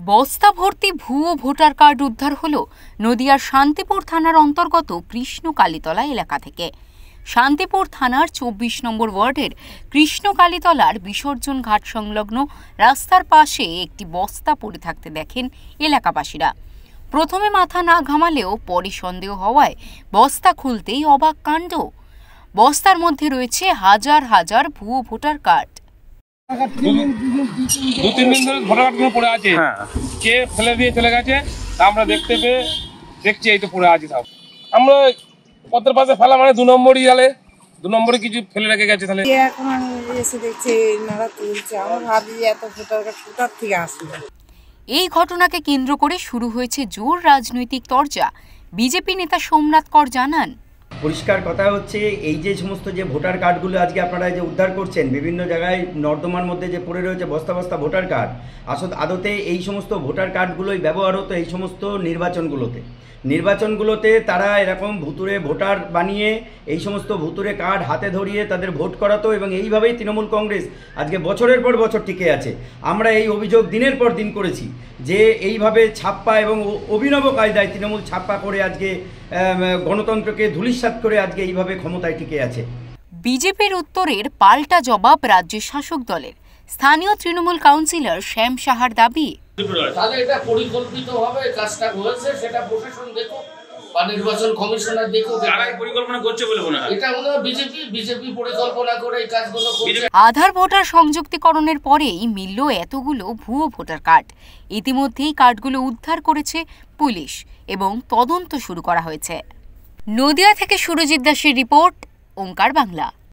বস্তা ভর্তি ভুয়ো ভোটার কার্ড উদ্ধার হলো নদিয়ার শান্তিপুর থানার অন্তর্গত কৃষ্ণকালীতলা এলাকা থেকে। শান্তিপুর থানার ২৪ নম্বর ওয়ার্ডের কৃষ্ণকালীতলার বিসর্জন ঘাট সংলগ্ন রাস্তার পাশে একটি বস্তা পড়ে থাকতে দেখেন এলাকাবাসীরা। প্রথমে মাথা না ঘামালেও পরে সন্দেহ হওয়ায় বস্তা খুলতেই অবাক কাণ্ড। বস্তার মধ্যে রয়েছে হাজার হাজার ভুয়ো ভোটার কার্ড। দু তিন দিন ধরে ভোটার কার্ড পড়ে আছে, কে ফেলে দিয়ে চলে গেছে আমরা দেখছি এই তো পড়ে আছে। সব আমরা পথের পাশে ফেলা মানে ২ নম্বরই জালে ২ নম্বরে কিছু ফেলে রেখে গেছে। তাহলে এখন আমি এসে দেখছি নারা তুলছে, আমরা ভাবি এত ভোটার কার্ড কোথা থেকে আসলো। এই ঘটনাকে কেন্দ্র করে শুরু হয়েছে জোর রাজনৈতিক তরজা। বিজেপি নেতা সোমনাথ কর জানান, পরিষ্কার কথা হচ্ছে এই যে সমস্ত যে ভোটার কার্ডগুলো আজকে আপনারা যে উদ্ধার করছেন, বিভিন্ন জায়গায় নর্দমার মধ্যে যে পড়ে রয়েছে বস্তা বস্তা ভোটার কার্ড, আদতে এই সমস্ত ভোটার কার্ডগুলোই ব্যবহার হতো এই সমস্ত নির্বাচনগুলোতে তারা এরকম ভুতুরে ভোটার বানিয়ে এই সমস্ত ভুতুরে কার্ড হাতে ধরিয়ে তাদের ভোট করাতো এবং এইভাবেই তৃণমূল কংগ্রেস আজকে বছরের পর বছর টিকে আছে। আমরা এই অভিযোগ দিনের পর দিন করেছি যে এইভাবে ছাপ্পা এবং অভিনব কায়দায় তৃণমূল ছাপ্পা করে আজকে গণতন্ত্রকে ধূলিসাৎ করে আজকে এইভাবে ক্ষমতায় টিকে আছে। বিজেপির উত্তরের পাল্টা জবাব রাজ্যের শাসক দলের। স্থানীয় তৃণমূল কাউন্সিলর শ্যাম সাহার দাবি, তাহলে এটা পরিকল্পিতভাবে কাজটা হয়েছে, সেটা প্রশাসন দেখো বা নির্বাচন কমিশনার দেখো, যারাই পরিকল্পনা করছে বলে মনে হয়। এটা মনে হয় বিজেপি পরিকল্পনা করে এই কাজগুলো করছে। আধার ভোটার সংযুক্তিকরণের পরেই মিলল এতগুলো ভুয়ো ভোটার কার্ড। ইতিমধ্যেই কার্ডগুলো উদ্ধার করেছে পুলিশ এবং তদন্ত শুরু করা হয়েছে। নদিয়া থেকে সুরজিৎ দাসের রিপোর্ট, ওঙ্কার বাংলা।